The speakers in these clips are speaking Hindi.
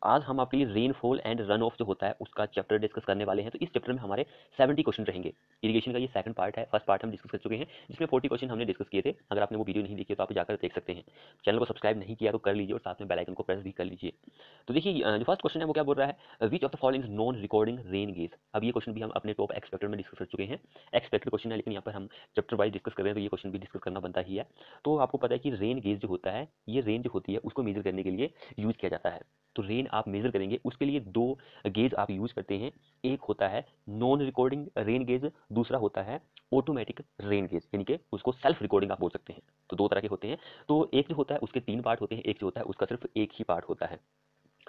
आज हम आपके लिए रेनफॉल एंड रन ऑफ जो होता है उसका चैप्टर डिस्कस करने वाले हैं। तो इस चैप्टर में हमारे 70 क्वेश्चन रहेंगे। इरिगेशन का ये सेकंड पार्ट है। फर्स्ट पार्ट हम डिस्कस कर चुके हैं जिसमें 40 क्वेश्चन हमने डिस्कस किए थे। अगर आपने वो वीडियो नहीं देखी तो आप जाकर देख सकते हैं। चैनल को सब्सक्राइब नहीं किया तो कर लीजिए और साथ में बेल आइकन को प्रेस भी कर लीजिए। तो देखिए जो फर्स्ट क्वेश्चन है वो क्या बोल रहा है, which of the following non recording rain gauge. अब ये क्वेश्चन भी हम अपने टॉप एक्सपेक्टेड में डिस्कस कर चुके हैं। एक्सपेक्टेड क्वेश्चन है लेकिन यहाँ पर हम चैप्टर वाइज डिस्कस कर रहे हैं तो ये क्वेश्चन भी डिस्कस करना बनता ही है। तो आपको पता है कि रेन गेज जो होता है, ये रेन जो होती है उसको मेजर करने के लिए यूज किया जाता है। तो रेन आप मेजर करेंगे उसके लिए दो गेज आप यूज करते हैं। एक होता है नॉन रिकॉर्डिंग रेन गेज, दूसरा होता है ऑटोमेटिक रेन गेज, यानी कि उसको सेल्फ रिकॉर्डिंग आप बोल सकते हैं। तो दो तरह के होते हैं। तो एक जो होता है उसके 3 पार्ट होते हैं, एक जो होता है उसका सिर्फ एक ही पार्ट होता है।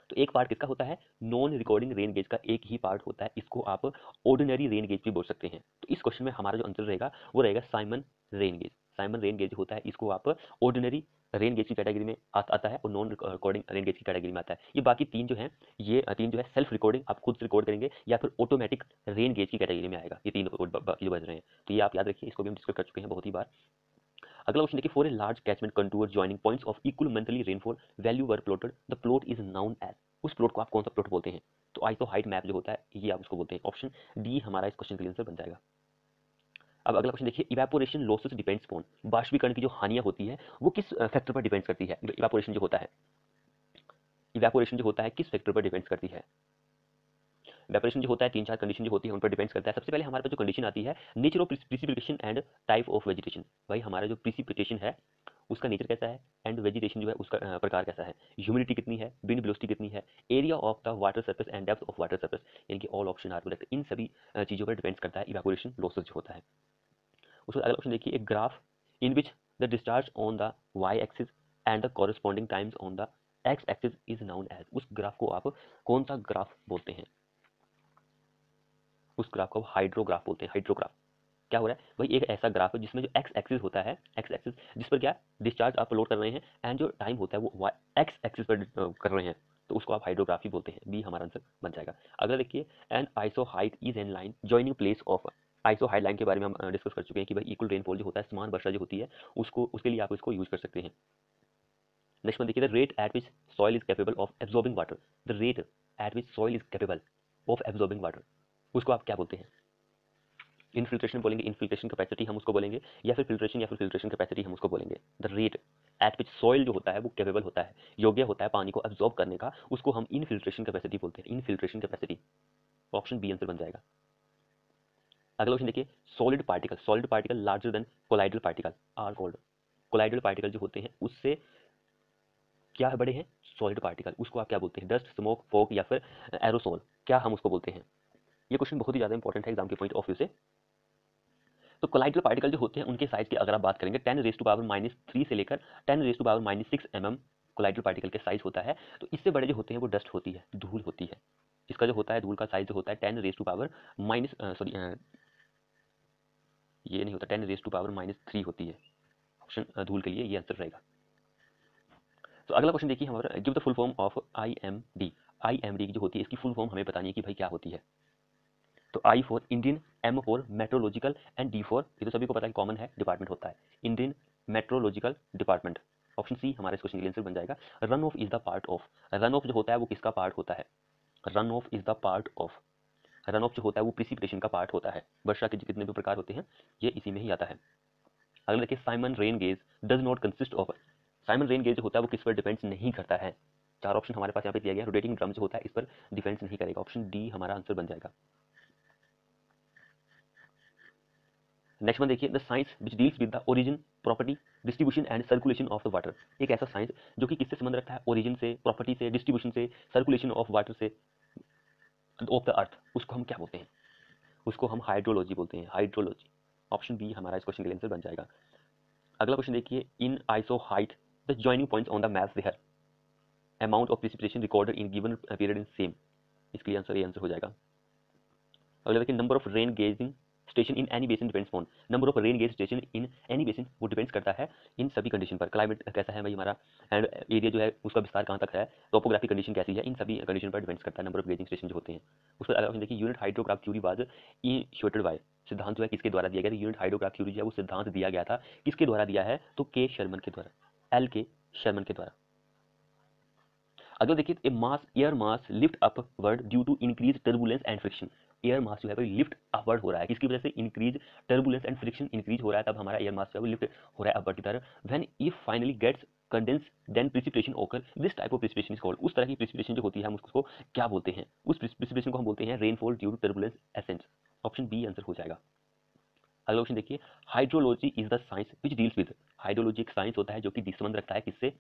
तो एक पार्ट किसका होता है, नॉन रिकॉर्डिंग रेन गेज का एक ही पार्ट होता है। इसको आप ऑर्डिनरी रेन गेज भी बोल सकते हैं। तो इस क्वेश्चन में हमारा जो आंसर रहेगा वो रहेगा Simon rain gauge. Simon rain gauge होता है इसको आप ऑर्डिनरी रेन गेज की कैटेगरी में आता है और नॉन रिकॉर्डिंग रेन गेज की कैटेगरी में आता है। ये बाकी तीन जो है, ये तीन जो है सेल्फ रिकॉर्डिंग आप खुद रिकॉर्ड करेंगे या फिर ऑटोमेटिक रेन गेज की कैटेगरी में आएगा। ये तीन बाकी जो बच रहे हैं तो ये आप याद रखिए, इसको भी हम डिस्कस कर चुके हैं बहुत ही बार। अगला क्वेश्चन देखिए, for a large catchment contour joining points of equal monthly rainfall value were plotted, the plot is known as. उस प्लॉट को आप कौन सा प्लॉट बोलते हैं? तो आइसो हाइट मैप जो होता है ये आप उसको बोलते हैं। ऑप्शन डी हमारा इस क्वेश्चन का आंसर बन जाएगा। अब अगला क्वेश्चन देखिए, इवेपोरेशन लॉसेस डिपेंड्स अपॉन। बाष्पीकरण की जो हानियां होती है वो किस फैक्टर पर डिपेंड करती है? इवेपोरेशन जो होता है, इवेपोरेशन जो होता है किस फैक्टर पर डिपेंड करती है? वेपरेशन जो होता है 3-4 कंडीशन जो होती है उन पर डिपेंड्स करता है। सबसे पहले हमारे पास जो कंडीशन आती है, nature of precipitation and type of vegetation. भाई हमारा जो प्रिसिपिटेशन है उसका नेचर कैसा है एंड वेजिटेशन जो है उसका प्रकार कैसा है, ह्यूमिडिटी कितनी है, विंड वेलोसिटी कितनी है, area of the water surface and depth of water surface, यानी कि ऑल ऑप्शन आर करेक्ट। इन सभी चीजों पर डिपेंड्स करता है इवेपोरेशन लॉसेस जो होता है। उसका अगला ऑप्शन देखिए, एक graph in which the discharge on the Y axis and the corresponding times on the X axis is known as. उस ग्राफ को आप कौन सा ग्राफ बोलते हैं? उस ग्राफ को हाइड्रोग्राफ बोलते हैं। हाइड्रोग्राफ क्या हो रहा है भाई, एक ऐसा ग्राफ है जिसमें जो एक्स एक्सिस होता है, एक्स एक्सिस जिस पर क्या डिस्चार्ज आप लोड कर रहे हैं एंड जो टाइम होता है वो एक्स एक्सिस पर कर रहे हैं, तो उसको आप हाइड्रोग्राफी बोलते हैं। बी हमारा आंसर बन जाएगा। अगला देखिए, an iso height is an line joining place of. Iso height line के बारे में हम डिस्कस कर चुके हैं कि भाई इक्वल रेनफॉल जो होता है, समान वर्षा जो होती है, उसको उसके लिए आप इसको यूज कर सकते हैं। नेक्स्ट वन देखिए, the rate at which soil is capable of absorbing water. The rate at which soil is capable of absorbing water, उसको आप क्या बोलते हैं? इनफिल्ट्रेशन बोलेंगे, इनफिल्ट्रेशन कैपेसिटी हम उसको बोलेंगे, या फिर फिल्ट्रेशन या फिर फिल्ट्रेशन कैपेसिटी हम उसको बोलेंगे। The rate at which soil जो होता है वो कैपेबल होता है, योग्य होता है पानी को एब्जॉर्ब करने का, उसको हम इनफिल्ट्रेशन कैपेसिटी बोलते हैं। Infiltration capacity, option B answer बन जाएगा। अगला क्वेश्चन देखिए, solid particle larger than colloidal particle are called. Colloidal particle जो होते हैं उससे क्या बड़े हैं? सॉलिड पार्टिकल, उसको आप क्या बोलते हैं? डस्ट, स्मोक, फॉग या फिर एरोसोल, क्या हम उसको बोलते हैं? ये क्वेश्चन बहुत ही ज्यादा इंपॉर्टेंट है एग्जाम के पॉइंट ऑफ व्यू से। तो कोलाइडल पार्टिकल जो होते हैं उनके साइज की अगर आप बात करेंगे 10⁻³ से लेकर 10⁻6 mm कोलाइडल पार्टिकल के साइज होता है। तो इससे बड़े जो होते हैं वो डस्ट होती है, धूल होती है। इसका जो होता है धूल का साइज जो होता है 10⁻⁻, ये नहीं होता, 10⁻³ होती है। ऑप्शन धूल के लिए ये आंसर रहेगा। तो अगला क्वेश्चन देखिए हमारा, give the full form of IMD। IMD जो होती है इसकी फुल फॉर्म हमें बतानी है कि भाई क्या होती है। तो I for Indian, M for meteorological and D for, ये तो सभी को पता है कॉमन है, डिपार्टमेंट होता है, Indian meteorological department. Option C हमारे इस क्वेश्चन का आंसर बन जाएगा। Runoff is the part of. Runoff जो होता है वो किसका पार्ट होता है? Runoff is the part of. Runoff जो होता है वो प्रिसिपिटेशन का पार्ट होता है। वर्षा के जितने भी प्रकार होते हैं ये इसी में ही आता है। अगला देखिए, Simon rain gauge does not consist of. Simon rain gauge जो होता है वो किस पर डिपेंड्स नहीं करता है? 4 ऑप्शन हमारे पास यहाँ पे दिया गया है। रोटेटिंग ड्रम जो होता है इस पर डिपेंड्स नहीं करेगा। ऑप्शन डी हमारा आंसर बन जाएगा। नेक्स्ट वन देखिए, the science which deals with the origin, property, distribution and circulation of the water. एक ऐसा साइंस जो कि किससे संबंध रखता है? ओरिजिन से, प्रॉपर्टी से, डिस्ट्रीब्यूशन से, सर्कुलेशन ऑफ वाटर से, ऑफ द अर्थ, उसको हम क्या बोलते हैं? उसको हम हाइड्रोलॉजी बोलते हैं। हाइड्रोलॉजी, ऑप्शन बी हमारा इस क्वेश्चन का आंसर बन जाएगा। अगला क्वेश्चन देखिए, in isohyet the joining points on the map their amount of precipitation recorded in given period in same. इसके लिए आंसर ये आंसर हो जाएगा। अगला देखिए, number of rain gauging station in any basin depends on. Number of rain gauge station in any basin वो डिपेंड्स करता है इन सभी कंडीशन पर। क्लाइमेट कैसा है भाई हमारा, एंड एरिया जो है उसका विस्तार कहाँ तक है, टोपोग्राफी कंडीशन कैसी है, इन सभी कंडीशन पर डिपेंड्स करता है नंबर ऑफ गेजिंग स्टेशन जो होते हैं। उस पर अगर देखिए, unit hydrograph theory was initiated by, सिद्धांत जो है किसके द्वारा दिया गया था? यूनिट हाइड्रोग्राफ थ्योरी जो है वो सिद्धांत दिया गया था किसके द्वारा दिया है? तो के शर्मन के द्वारा, एल के शर्मन के द्वारा। अगला देखिए, a mass air mass lift upward due to increase turbulence and friction. Air mass जो है भाई लिफ्ट अपवर्ड हो रहा है, किसकी वजह से? Increase turbulence and friction increase हो रहा है, तब हमारा एयर मास जो है वो लिफ्ट हो रहा है अपवर्ड की तरफ। When if finally gets condense then precipitation occur. This type of precipitation is called, उस तरह की प्रिसिपिटेशन जो होती है हम उसको क्या बोलते हैं? उस प्रिसिपिटेशन को हम बोलते हैं rainfall due to turbulence ascent. Option B answer हो जाएगा। अगला क्वेश्चन देखिए, hydrology is the science which deals with. Hydrology एक साइंस होता है जो कि संबंध रखता है किससे?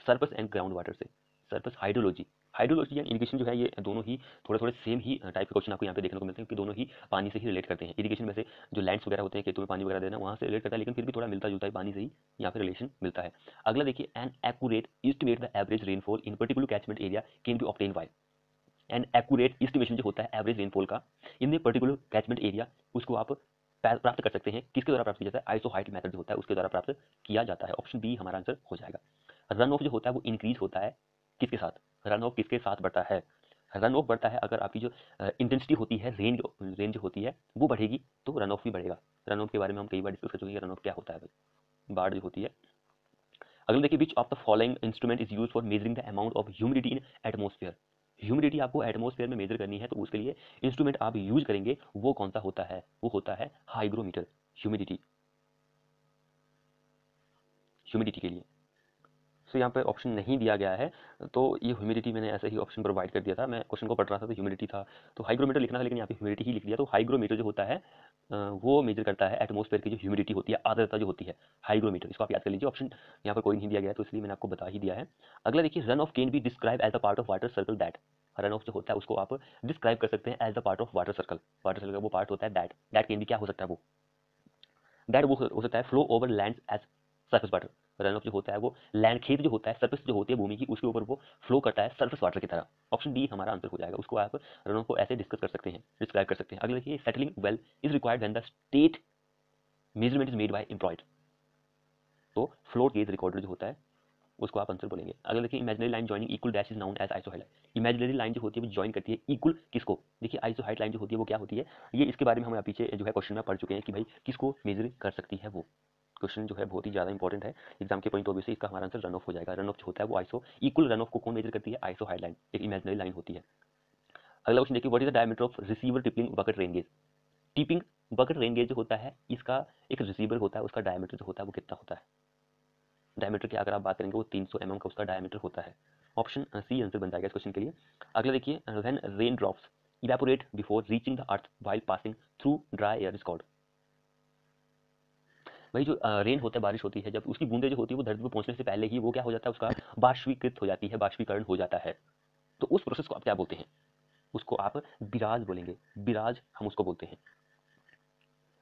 सरफेस एंड ग्राउंड वाटर से। सरफेस हाइड्रोलॉजी, हाइड्रोलॉजी या इरिगेशन जो है ये दोनों ही थोड़े थोड़े सेम ही टाइप के क्वेश्चन आपको यहाँ पे देखने को मिलते हैं, क्योंकि दोनों ही पानी से ही रिलेट करते हैं। इरिगेशन में से जो लैंड्स वगैरह होते हैं, खेतों में पानी वगैरह देना, वहाँ से रिलेट करता है, लेकिन फिर भी थोड़ा मिलता जुलता है, पानी से ही यहाँ पे रिलेशन मिलता है। अगला देखिए, an accurate estimate the average rainfall in particular catchment area can be obtain bye. An accurate estimation जो होता है एवरेज रेनफॉल का इन पर्टिकुलर कैचमेंट एरिया, उसको आप प्राप्त कर सकते हैं, किसके द्वारा प्राप्त किया जाता है? आइसोहाइट मेथड जो होता है उसके द्वारा प्राप्त किया जाता है। ऑप्शन बी हमारा आंसर हो जाएगा। रन ऑफ जो होता है वो इंक्रीज होता है किसके साथ? रन ऑफ किसके साथ बढ़ता है? रन ऑफ बढ़ता है अगर आपकी जो इंटेंसिटी होती है, रेंज होती है वो बढ़ेगी तो रन ऑफ भी बढ़ेगा। रन ऑफ के बारे में हम कई बार डिस्कस कर चुके हैं, रन ऑफ क्या होता है भाई, बाढ़ जो होती है। अगला देखिए, which of the following instrument is use for measuring the amount of humidity in atmosphere. Humidity आपको एटमॉस्फेयर में मेजर करनी है, तो उसके लिए इंस्ट्रूमेंट आप यूज करेंगे वो कौन सा होता है? वो होता है हाइग्रोमीटर। ह्यूमिडिटी, ह्यूमिडिटी के लिए सो यहाँ पे ऑप्शन नहीं दिया गया है, तो ये ह्यूमिडिटी मैंने ऐसे ही ऑप्शन प्रोवाइड कर दिया था। मैं क्वेश्चन को पढ़ रहा था तो ह्यूमिडिटी था, तो हाइग्रोमीटर लिखना था, लेकिन यहाँ पे ह्यूमिडिटी ही लिख दिया। तो हाइग्रोमीटर जो होता है वो मेजर करता है एटमॉस्फेयर की जो ह्यूमिडिटी होती है, आर्द्रता जो होती है, हाइग्रोमीटर। इसको आप याद कर लीजिए, ऑप्शन यहाँ पर कोई नहीं दिया गया है तो इसलिए मैंने आपको बता ही दिया है। अगला देखिए, runoff can be describe as the part of water circle that. Runoff जो होता है उसको आप डिस्क्राइब कर सकते हैं as the part of water circle. Water circle का वो पार्ट होता है दैट। दैट कैन बी क्या हो सकता है? वो दैट वो हो सकता है flow over land as surface water. Runoff जो होता है वो लैंड, खेत जो होता है, सरफेस जो होती है भूमि की, उसके ऊपर वो फ्लो करता है सरफेस वाटर की तरह। ऑप्शन डी हमारा आंसर हो जाएगा। उसको आप रन ऑफ को ऐसे डिस्कस कर सकते हैं, डिस्क्राइब कर सकते हैं। अगले देखिए, settling well is required when the state measurement is made by employed. तो फ्लोट गेज रिकॉर्डर जो होता है उसको आप आंसर बोलेंगे। अगर देखिए, imaginary line joining equal dash is known as isohyet. Imaginary line जो होती है वो जॉइन करती है इक्वल किसको? देखिए, आइसोहाइट लाइन जो होती है वो क्या होती है, ये इसके बारे में हम पीछे जो है क्वेश्चन में पढ़ चुके हैं कि भाई किसको मेजर कर सकती है वो। क्वेश्चन जो है बहुत ही ज़्यादा इंपॉर्टेंट है एग्जाम के पॉइंट ऑफ व्यू से। इसका हमारा आंसर रन ऑफ हो जाएगा। रन ऑफ जो होता है वो आइसो इक्वल रन ऑफ को कौन मेजर करती है? आइसोहाइट लाइन, एक इमेजिनरी लाइन होती है। अगला क्वेश्चन देखिए, what is the diameter of receiver tipping bucket rain gauge. Tipping bucket rain gauge जो होता है, इसका एक रिसीवर होता है, उसका डायमीटर जो होता है वो कितना होता है? डायमीटर की अगर आप बात करेंगे वो 300 mm का उसका डायमीटर होता है। ऑप्शन सी आंसर बन जाएगा इस क्वेश्चन के लिए। अगला देखिए, when rain drops evaporate before reaching the earth while passing through dry air is called. भाई जो रेन होता है, बारिश होती है, जब उसकी बूंदें जो होती है वो धरती पर पहुंचने से पहले ही वो क्या हो जाता है, उसका बाष्पीकृत हो जाती है, बाष्पीकरण हो जाता है। तो उस प्रोसेस को आप क्या बोलते हैं? उसको आप बिराज बोलेंगे, बिराज हम उसको बोलते हैं।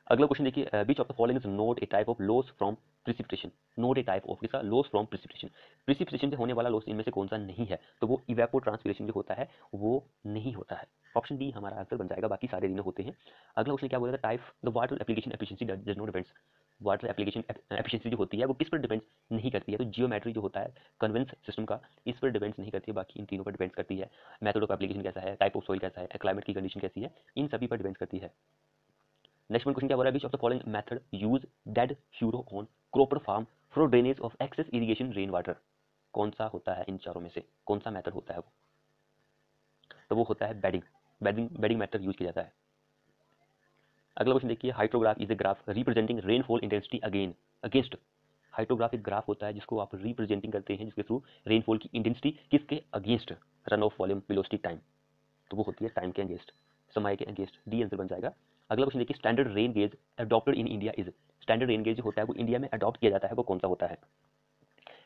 अगला क्वेश्चन देखिए, which of the following is not a type of loss from precipitation. Not a type of किसका? Loss from precipitation. प्रिसिपिटेशन से होने वाला लॉस इनमें से कौन सा नहीं है? तो वो इवेपोट्रांसपिरेशन जो होता है वो नहीं होता है। ऑप्शन डी हमारा आंसर बन जाएगा, बाकी सारे तीनों होते हैं। अगला क्वेश्चन क्या बोलेगा? Type the water application efficiency does not depends. Water application efficiency जो होती है वो किस पर डिपेंड्स नहीं करती है? तो जियोमेट्री जो होता है कन्वेंस सिस्टम का, इस पर डिपेंड्स नहीं करती है, बाकी इन तीनों पर डिपेंड्स करती है। मेथड ऑफ एप्लीकेशन कैसा है, टाइप ऑफ सॉइल कैसा है, क्लाइमेट की कंडीशन कैसी है, इन सभी पर डिपेंड्स करती है। नेक्स्ट वन क्वेश्चन क्या बोल रहा है? Which of the following method use dead furrow on cropper farm for drainage of excess irrigation rain water. कौन सा होता है इन चारों में से? कौन सा मेथड होता है वो? तो वो होता है बेडिंग। बेडिंग मेथड यूज किया जाता है। अगला क्वेश्चन देखिए, hydrograph is a graph representing rainfall intensity against. Hydrograph एक ग्राफ होता है जिसको आप रिप्रेजेंटिंग करते हैं, जिसके थ्रू रेनफॉल की इंटेंसिटी किसके against? Run of volume velocity time. तो वो होती है टाइम के अगेंस्ट, समय के अगेंस्ट। डी आंसर बन जाएगा। अगला क्वेश्चन देखिए, standard rain gauge adopted in India is. Standard rain gauge जो होता है वो इंडिया में अडॉप्ट किया जाता है वो कौन सा होता है?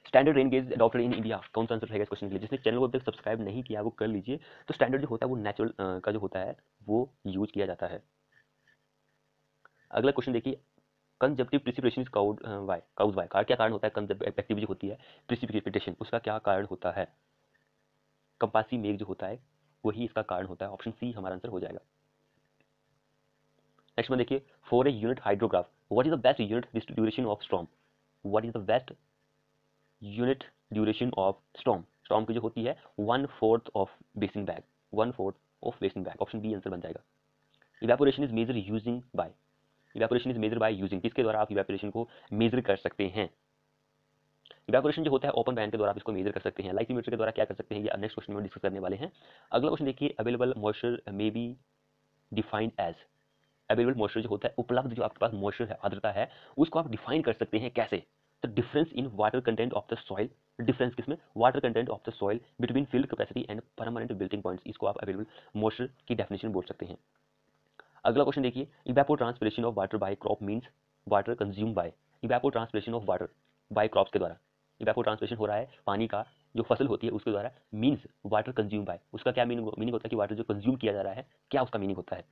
Standard rain gauge adopted in India, कौन सा आंसर रहेगा इस क्वेश्चन के लिए? जिसने चैनल को अभी तक सब्सक्राइब नहीं किया वो कर लीजिए। तो स्टैंडर्ड जो होता है वो नेचुरल का जो होता है वो यूज किया जाता है। अगला क्वेश्चन देखिए, कंजप्टिव प्रिसिपिटेशन इज काउज बाय। क्या कारण होता है कंजप्टिव जो होती है प्रिसिपिटेशन, उसका क्या कारण होता है? कंपासी मेघ जो होता है वही इसका कारण होता है। ऑप्शन सी हमारा आंसर हो जाएगा। नेक्स्ट में देखिए, for a unit hydrograph what is the best unit duration of storm. What is the best unit duration of storm. Storm की जो होती है 1/4 of basin lag, 1/4 of basin lag. Option B answer बन जाएगा। Evaporation is measure using by. Evaporation is measure by using, किसके द्वारा आप इवेपोरेशन को मेजर कर सकते हैं? इवेपोरेशन जो होता है ओपन बैंड के द्वारा आप इसको मेजर कर सकते हैं। लाइसिमीटर के द्वारा क्या कर सकते हैं, ये नेक्स्ट क्वेश्चन में डिस्कस करने वाले हैं। अगला क्वेश्चन देखिए, available moisture may be defined as. Available moisture जो होता है, उपलब्ध जो आपके पास मॉइस्चर है, आर्द्रता है, उसको आप डिफाइन कर सकते हैं कैसे? The difference in water content of the soil. Difference किसमें? Water content of the soil between field capacity and permanent wilting points, इसको आप अवेलेबल मॉइस्चर की डेफिनेशन बोल सकते हैं। अगला क्वेश्चन देखिए, evapotranspiration of water bye crop means water consume by. Evapotranspiration of water bye crops के द्वारा इवेपोट्रांसपिरेशन हो रहा है पानी का, जो फसल होती है उसके द्वारा, मींस वाटर कंज्यूम बाय। उसका क्या मीनिंग होता है कि वाटर जो कंज्यूम किया जा रहा है, क्या उसका मीनिंग होता है?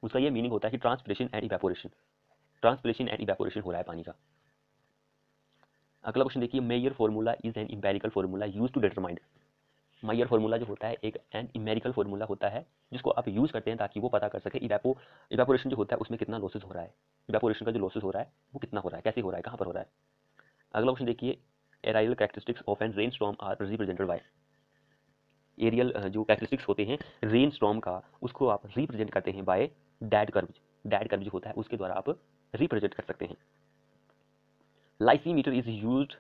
उसका ये मीनिंग होता है कि transpiration and evaporation, transpiration and evaporation हो रहा है पानी का। अगला क्वेश्चन देखिए, Meyer formula is an empirical formula used to determine. Meyer formula जो होता है एक एन एम्पिरिकल फार्मूला होता है जिसको आप यूज करते हैं ताकि वो पता कर सके इवेपोरेशन जो होता है उसमें कितना लॉसेस हो रहा है, इवेपोरेशन का जो लॉसेस हो रहा है वो कितना हो रहा है, कैसे हो रहा है, कहाँ पर हो रहा है। अगला क्वेश्चन देखिए, areal characteristics of an rain storm are represented by. Areal जो कैरेक्टरिस्टिक्स होते हैं रेन स्टॉर्म का, उसको आप रिप्रेजेंट करते हैं by DAD curve. DAD curve जो होता है उसके द्वारा आप रिप्रेजेंट कर सकते हैं। Lysimeter is used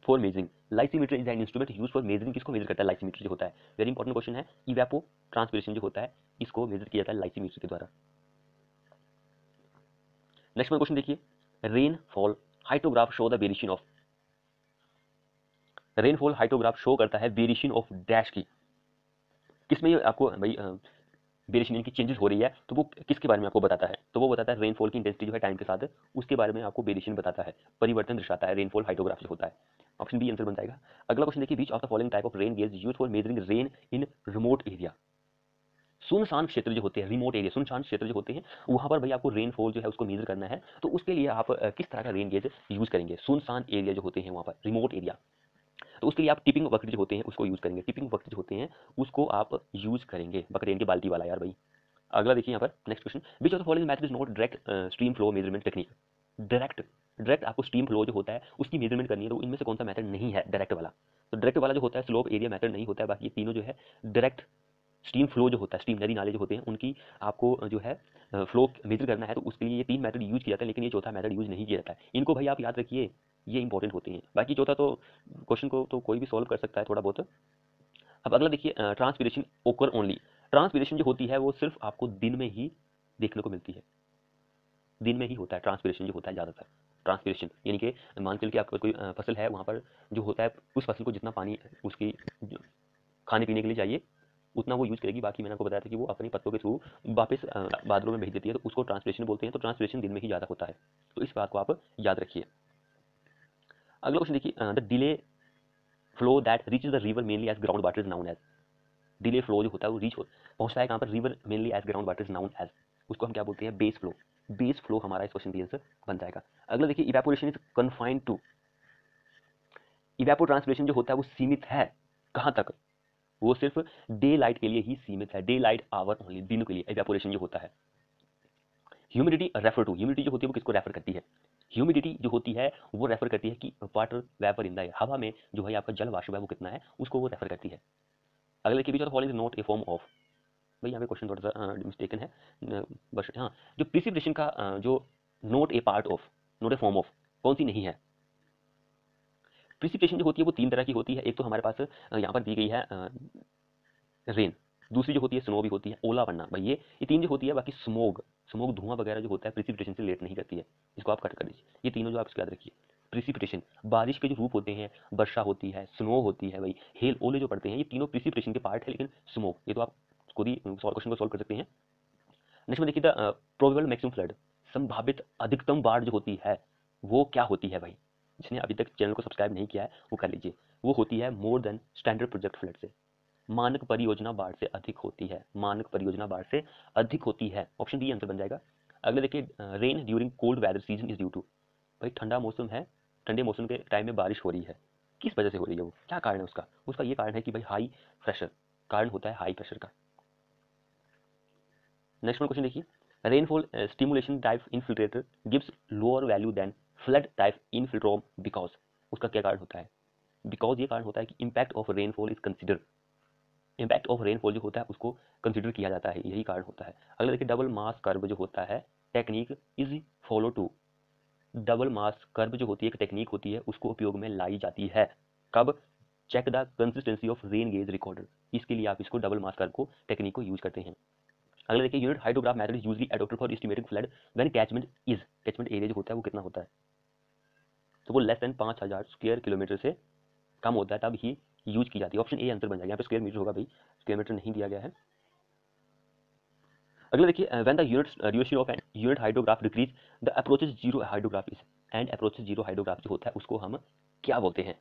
for measuring. Lysimeter is an instrument use for measuring. किसको मेजर करता है? लाइसीमीटर जो होता है। वेरी इंपॉर्टेंट क्वेश्चन है। इवेपो ट्रांसपिरेशन जो होता है इसको मेजर किया जाता है लाइसीमीटर के द्वारा। नेक्स्ट क्वेश्चन देखिए, rainfall hyetograph show the variation of. Rainfall hyetograph show करता है वेरिएशन ऑफ डैश की। किसमें आपको भाई वेरिएशन इनकी चेंजेस हो रही है, तो वो किसके बारे में आपको बताता है? तो वो बताता है रेनफॉल की इंटेंसिटी जो है टाइम के साथ उसके बारे में आपको वेरिएशन बताता है, परिवर्तन दर्शाता है रेनफॉल हाइटोग्राफ जो होता है। ऑप्शन बी आंसर बन जाएगा। अगला क्वेश्चन देखिए, which of the following type of rain gauge used for measuring rain in remote area. सुनसान क्षेत्र जो होते हैं, रिमोट एरिया, सुनसान क्षेत्र जो होते हैं, वहां पर भाई आपको रेनफॉल जो है उसको मेजर करना है, तो उसके लिए आप किस तरह का रेन गेज यूज करेंगे? सुनसान एरिया जो होते हैं वहां पर, रिमोट एरिया, तो उसके लिए आप टिपिंग बकेट जो होते हैं उसको यूज करेंगे। टिपिंग बकेट जो होते हैं उसको आप यूज करेंगे, बकेट की बाल्टी वाला यार भाई। अगला देखिए यहाँ पर next question, which of the following method is not direct stream flow measurement technique. Direct direct आपको स्ट्रीम फ्लो जो होता है उसकी मेजरमेंट करनी है, तो इनमें से कौन सा मेथड नहीं है डायरेक्ट वाला? तो डायरेक्ट वाला जो होता है स्लोप एरिया मेथड नहीं होता है, बाकी ये तीनों जो है डायरेक्ट स्ट्रीम फ्लो जो होता है, स्ट्रीम नदी नाले जो होते हैं उनकी आपको जो है फ्लो मेजर करना है, तो उसके लिए ये तीन मेथड यूज किया जाता है, लेकिन ये चौथा मेथड यूज नहीं किया जाता है। इनको भाई आप याद रखिए, ये इंपॉर्टेंट होते हैं। बाकी चौथा तो क्वेश्चन को तो कोई भी सॉल्व कर सकता है थोड़ा बहुत। अब अगला देखिए, ट्रांसपिरेशन ओकर ओनली। ट्रांसपिरेशन जो होती है वो सिर्फ आपको दिन में ही देखने को मिलती है, दिन में ही होता है ट्रांसपिरेशन जो होता है ज़्यादातर। ट्रांसपिरेशन यानी कि मान के चलिए आपका कोई फसल है, वहाँ पर जो होता है उस फसल को जितना पानी उसकी खाने पीने के लिए चाहिए उतना वो यूज करेगी, बाकी मैंने आपको बताया था कि वो अपने पत्तों के थ्रू वापस बादलों में भेज देती है, तो उसको ट्रांसपिरेशन बोलते हैं। तो ट्रांसपिरेशन दिन में ही ज़्यादा होता है, तो इस बात को आप याद रखिए। अगला क्वेश्चन देखिए, the delay flow that reaches the river mainly as ground water is known as. Delay flow जो होता है वो पहुंचता है कहाँ पर? River mainly as ground water is known as, उसको हम क्या बोलते हैं? Base flow. बेस फ्लो हमारा इस क्वेश्चन का आंसर बन जाएगा। अगला देखिए, evaporation is confined to. Evapotranspiration जो होता है वो सीमित है कहाँ तक? वो सिर्फ डे लाइट के लिए ही सीमित है, डे लाइट आवर ओनली, दिन के लिए इवेपोरेशन जो होता है। ह्यूमिडिटी रेफर टू, ह्यूमिडिटी जो होती है वो किसको रेफर करती है? ह्यूमिडिटी जो होती है वो रेफर करती है कि water vapour in the air, हवा में जो है आपका जल वाष्प है वो कितना है, उसको वो रेफर करती है। अगले के which following is not a form of. भाई यहाँ पे क्वेश्चन थोड़ा सा मिस्टेकन है, बस हाँ, जो प्रिसिपिटेशन का जो note A part of, note A form of, कौन सी नहीं है? प्रिसिपिटेशन जो होती है वो तीन तरह की होती है। एक तो हमारे पास यहाँ पर दी गई है रेन, दूसरी जो होती है स्नो भी होती है, ओला पड़ना, भाई ये तीन जो होती है। बाकी स्मोग, स्मोग धुआं वगैरह जो होता है प्रिसिपिटेशन से रिलेट नहीं करती है, इसको आप कट कर दीजिए। ये तीनों जो आप इसको याद रखिए। प्रिसिपिटेशन बारिश के जो रूप होते हैं, वर्षा होती है, स्नो होती है, भाई हेल ओले जो पड़ते हैं, ये तीनों प्रिसिपिटेशन के पार्ट है। लेकिन स्मोक ये तो आप खुद ही क्वेश्चन को सॉल्व कर सकते हैं। नेक्स्ट में देखिए, द प्रोबेबल मैक्सिमम फ्लड, संभावित अधिकतम बाढ़ जो होती है वो क्या होती है? भाई जिसने अभी तक चैनल को सब्सक्राइब नहीं किया है वो कर लीजिए। वो होती है more than standard project flood से, मानक परियोजना बाढ़ से अधिक होती है, मानक परियोजना बाढ़ से अधिक होती है। ऑप्शन डी आंसर बन जाएगा। अगले देखिए, rain during cold weather season is due to. भाई ठंडा मौसम है, ठंडे मौसम के टाइम में बारिश हो रही है, किस वजह से हो रही है? वो क्या कारण है उसका? उसका ये कारण है कि भाई हाई प्रेशर, कारण होता है हाई प्रेशर का। नेक्स्ट क्वेश्चन देखिए, rainfall stimulation type infiltrator gives lower value than flood type infiltrometer because. उसका क्या कारण होता है? बिकॉज ये कारण होता है कि impact of rainfall is consider, impact of rainfall जो होता है उसको कंसिडर किया जाता है, यही कारण होता है। अगला देखिए, डबल मास कर्व जो होता है technique is follow to. Double mass curve जो होती है एक टेक्निक होती है, उसको उपयोग में लाई जाती है। कब? Check the consistency of rain gauge recorder, इसके लिए आप इसको डबल मास कर्व को टेक्निक को यूज करते हैं। अगला देखिए, unit hydrograph method is usually adopted for estimating flood when catchment area जो होता है वो कितना होता है, तो वो लेस देन 5000 स्क्वायर किलोमीटर से कम होता है, तब ही यूज की जाती है। ऑप्शन ए आंसर बन जाएगा। यहाँ पे स्क्वायर मीटर होगा भाई, स्क्वायर मीटर नहीं दिया गया है। अगला देखिए, when the duration of an unit hydrograph decrease the approaches zero hydrograph is and approaches zero hydrograph जो होता है उसको हम क्या बोलते हैं?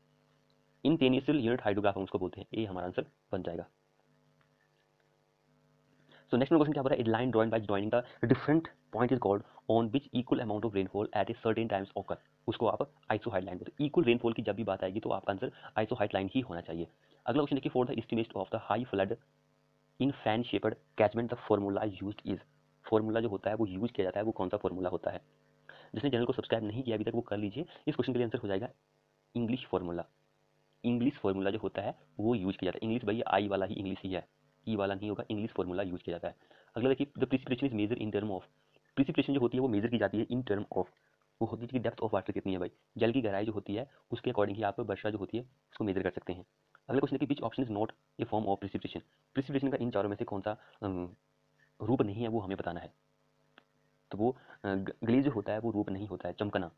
इंटेनियल यूनिट हाइड्रोग्राफ हम उसको बोलते हैं। ए हमारा आंसर बन जाएगा। So next question क्या बोल रहा है? A line drawn by joining the different point is called on which equal amount of rainfall at a certain times occur. उसको आप आइसोहाइड लाइन बोलते हैं। इक्वल रेनफॉल की जब भी बात आएगी तो आपका आंसर आइसोहाइड लाइन ही होना चाहिए। अगला क्वेश्चन देखिए, for the estimate of the high flood in fan shaped catchment the formula used is. Formula जो होता है वो यूज किया जाता है, वो कौन सा फॉर्मूला होता है? जिसने चैनल को सब्सक्राइब नहीं किया अभी तक वो कर लीजिए। इस क्वेश्चन के लिए आंसर हो जाएगा इंग्लिश फॉर्मूला। इंग्लिश फॉर्मूला जो होता है वो यूज किया जाता है। इंग्लिश भाई आई वाला ही इंग्लिश ही है, ई वाला नहीं होगा। इंग्लिश फॉर्मूला यूज किया जाता है। अगला देखिए, the precipitation is measure in term of. Precipitation जो होती है वो मेजर की जाती है इन टर्म ऑफ, वो होती है कि डेप्थ ऑफ वाटर कितनी है भाई, जल की गहराई जो होती है उसके अकॉर्डिंग ही आप वर्षा जो होती है उसको मेजर कर सकते हैं। अगला क्वेश्चन देखिए, which option is not a form of precipitation. Precipitation का इन चारों में से कौन सा रूप नहीं है वो हमें बताना है। तो वो ग्लेज जो होता है वो रूप नहीं होता है, चमकना,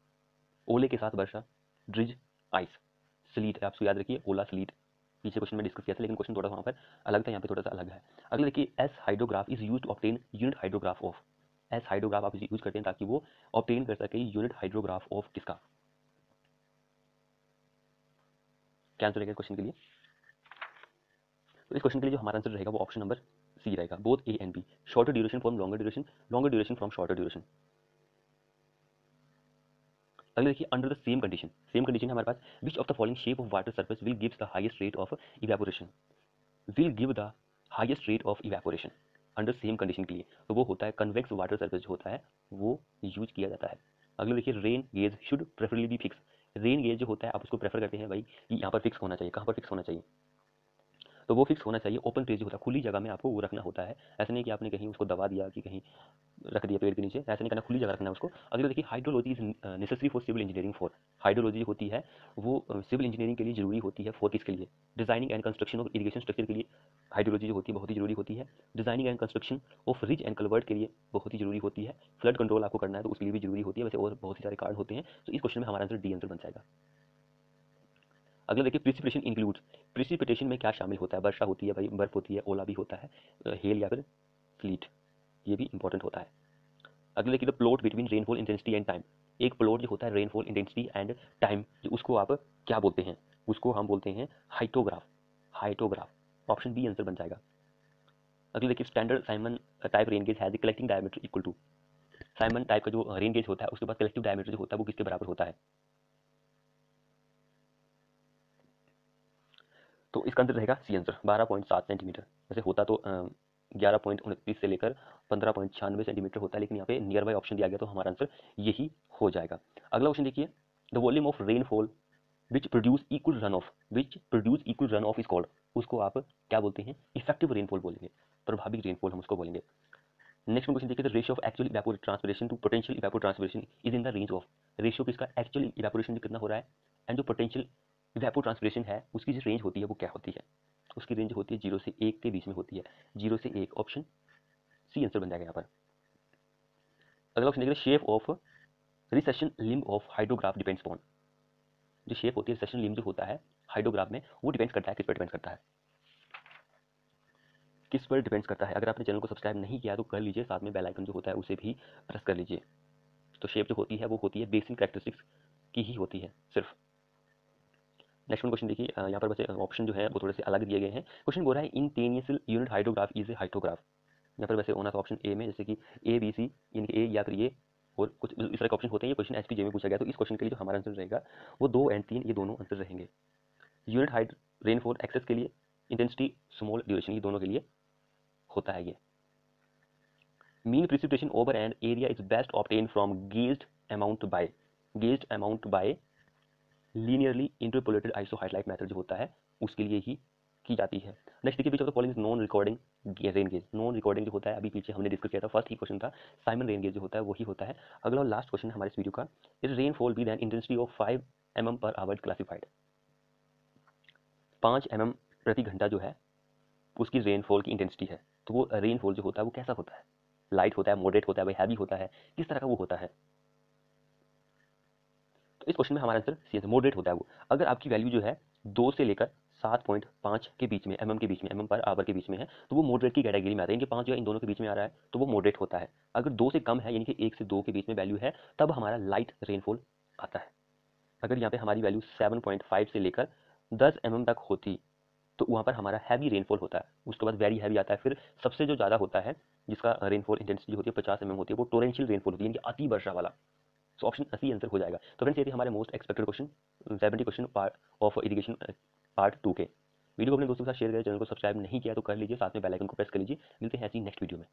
ओले के साथ वर्षा, ड्रिज, आइस, स्लीट। आपको याद रखिए ओला स्लीट, पीछे क्वेश्चन में डिस्कस किया था लेकिन क्वेश्चन थोड़ा सा वहाँ पर अलग था, यहाँ पे थोड़ा सा अलग है। अगला देखिए, S hydrograph is use to obtain unit hydrograph of. S hydrograph आप इसे यूज करते हैं ताकि वो ऑब्टेन कर सके यूनिट हाइड्रोग्राफ ऑफ किसका? क्या आंसर रहेगा क्वेश्चन के लिए? तो इस क्वेश्चन के लिए जो हमारा आंसर रहेगा वो ऑप्शन नंबर सी रहेगा, both A and B. Shorter duration from longer duration, longer duration from shorter duration. अगले देखिए, under the same condition, same condition है हमारे पास, which of the following shape of water surface will gives the highest rate of evaporation, will give the highest rate of evaporation under same condition के लिए, तो वो होता है कन्वेक्स वाटर सरफेस जो होता है वो यूज किया जाता है। अगले देखिए, rain gauge should preferably B fix. Rain gauge जो होता है आप उसको प्रेफर करते हैं भाई कि यहाँ पर फिक्स होना चाहिए। कहाँ पर फिक्स होना चाहिए? तो वो फिक्स होना चाहिए ओपन प्लेस जो होता है, खुली जगह में आपको वो रखना होता है। ऐसा नहीं कि आपने कहीं उसको दबा दिया कि कहीं रख दिया पेड़ के नीचे, ऐसा नहीं करना, खुली जगह रखना है उसको। अगले देखिए, hydrology is necessary for civil engineering for. Hydrology होती है वो सिविल इंजीनियरिंग के लिए जरूरी होती है, फॉर किसके लिए? Designing and construction of irrigation structure के लिए हाइड्रोलॉजी जो होती है बहुत ही जरूरी होती है। Designing and construction of ridge and culvert के लिए बहुत ही जरूरी होती है। फ्लड कंट्रोल आपको करना है तो उसके लिए भी जरूरी होती है। वैसे और बहुत ही सारे कारण होते हैं, तो इस क्वेश्चन में हमारा आंसर डी आंसर बन जाएगा। अगला देखिए, प्रिसिपिटेशन इंक्लूड्स। प्रिसिपिटेशन में क्या शामिल होता है? वर्षा होती है भाई, बर्फ होती है, ओला भी होता है, हेल या फिर स्लीट, ये भी इंपॉर्टेंट होता है। अगले देखिए, the plot between rainfall intensity and time. एक प्लॉट जो होता है रेनफॉल इंटेंसिटी एंड टाइम, उसको आप क्या बोलते हैं? उसको हम बोलते हैं hyetograph. Hyetograph option B answer बन जाएगा। अगले देखिए, standard Simon type rain gauge has collecting diameter equal to. Simon type का जो रेन गेज होता है उसके पास कलेक्टिव डायमीटर जो होता है वो किसके बराबर होता है? तो इसका आंसर रहेगा सी आंसर, 12.7 सेंटीमीटर। वैसे होता तो 11.29 से लेकर 15.96 सेंटीमीटर होता है, लेकिन यहाँ पे नियर बाय ऑप्शन दिया गया तो हमारा आंसर यही हो जाएगा। अगला क्वेश्चन देखिए, the volume of rainfall which produce equal run of is called. उसको आप क्या बोलते हैं? इफेक्टिव रेनफॉल बोलेंगे, प्रभावी रेनफॉल हम उसको बोलेंगे। नेक्स्ट क्वेश्चन देखिए, the ratio of actual evapotranspiration to potential evapotranspiration is in the range of. Ratio किसका? एक्चुअल इवेपोरेशन कितना हो रहा है एंड जो पोटेंशियल इवेपोरेट ट्रांसपिरेशन है उसकी जो रेंज होती है वो क्या होती है? उसकी रेंज होती है 0 से 1 के बीच में होती है। 0 से 1 ऑप्शन सी आंसर बन जाएगा यहाँ पर। अगला क्वेश्चन देखिए, shape of recession limb of hydrograph depends upon. जो शेप होती है रिसेशन लिम्ब जो होता है हाइड्रोग्राफ में वो डिपेंड्स करता है, किस पर डिपेंड्स करता है? किस पर डिपेंड्स करता है? अगर आपने चैनल को सब्सक्राइब नहीं किया तो कर लीजिए, साथ में बेल आइकन जो होता है उसे भी प्रेस कर लीजिए। तो शेप जो होती है वो होती है बेसिक कैरेक्टरिस्टिक्स की ही होती है सिर्फ। नेक्स्ट क्वेश्चन देखिए, यहाँ पर वैसे ऑप्शन जो है वो थोड़े से अलग दिए गए हैं। क्वेश्चन बोल रहा है in ten hour unit hydrograph is a hydrograph. यहाँ पर वैसे होना था ऑप्शन ए में, जैसे कि ए बी सी, इनके ए या फिर ये और कुछ इस तरह के ऑप्शन होते हैं। ये क्वेश्चन एसपीजे में पूछा गया, तो इस क्वेश्चन के लिए जो हमारा आंसर रहेगा वो 2 एंड 3 ये दोनों आंसर रहेंगे। यूनिट हाइड रेनफॉल एक्सेस के लिए, इंटेंसिटी स्मॉल ड्यूरेशन, ये दोनों के लिए होता है ये। Mean precipitation over and area is best obtain from gauged amount by linearly interpolated isohyetal method जो होता है उसके लिए ही की जाती है। नेक्स्ट देखिए, which of the following is non recording rain gauge. Non recording जो होता है, अभी पीछे हमने डिस्कस किया था, फर्स्ट ही क्वेश्चन था, साइमन रेन गेज जो होता है वही होता है। अगला और लास्ट क्वेश्चन हमारे इस वीडियो का, is rainfall with an intensity of 5 mm per hour classified. 5 mm प्रति घंटा जो है उसकी रेनफॉल की इंटेंसिटी है, तो वो रेनफॉल जो होता है वो कैसा होता है, लाइट होता है, मॉडरेट होता है, भाई हैवी होता है, किस तरह का वो होता है। तो इस क्वेश्चन में हमारा आंसर सी है, मॉडरेट होता है वो। अगर आपकी वैल्यू जो है 2 से लेकर 7.5 के बीच में, mm के बीच में, mm पर आवर के बीच में है, तो वो मॉडरेट की कैटेगरी में आता है। इनके 5 जो है इन दोनों के बीच में आ रहा है तो वो मॉडरेट होता है। अगर 2 से कम है, यानी कि 1 से 2 के बीच में वैल्यू है, तब हमारा लाइट रेनफॉल आता है। अगर यहाँ पे हमारी वैल्यू 7.5 से लेकर 10 mm तक होती तो वहाँ पर हमारा हैवी रेनफॉल होता है। उसके बाद वेरी हैवी आता है, फिर सबसे जो ज़्यादा होता है जिसका रेनफॉल इंटेंसिटी होती है 50 mm होती है, वो टोरेंशियल रेनफॉल होती है, यानी कि अति वर्षा वाला। सो ऑप्शन सी आंसर हो जाएगा। तो फ्रेंड्स ये थे हमारे most expected question 70 question part of irrigation part 2 के। वीडियो को अपने दोस्तों के साथ शेयर करें, चैनल को सब्सक्राइब नहीं किया तो कर लीजिए, साथ में बेल आइकन को प्रेस कर लीजिए। मिलते हैं ऐसी नेक्स्ट वीडियो में।